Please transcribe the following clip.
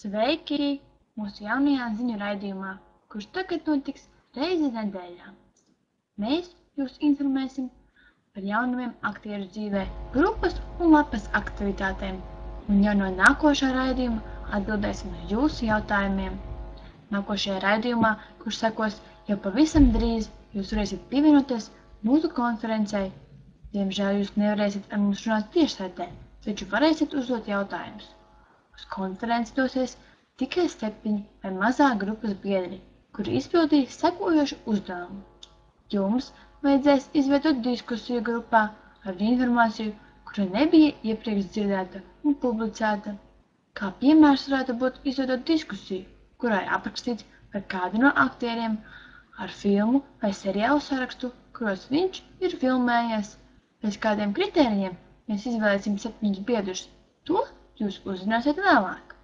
Sveiki! Mūsu jaunajā ziņu raidījumā, kurš tagad notiks reizi nedēļā. Mēs jūs informēsim par jaunumiem aktieru dzīvē, grupas un lapas aktivitātēm, un jau no nākošā raidījuma atbildēsim uz jūsu jautājumiem. Nākošajā raidījumā, kurš sekos jau pavisam drīz, jūs varēsiet pievienoties mūsu konferencei. Diemžēl jūs nevarēsiet ar mums runāt tiešsaitē, taču varēsiet uzdot jautājumus. Uz konferenci dosies tikai 7 vai mazāk grupas biedri, kuri izpildīs sekojošu uzdevumu. Jums vajadzēs izveidot diskusiju grupā ar informāciju, kura nebija iepriekš dzirdēta un publicēta. Kā piemērs varētu būt izveidot diskusiju, kurā ir aprakstīts par kādu no aktieriem ar filmu vai seriālu sarakstu, kuros viņš ir filmējies. Pēc kādiem kritērijiem mēs izvēlēsim 7 biedrus. To jūs uzzināsiet vēlāk.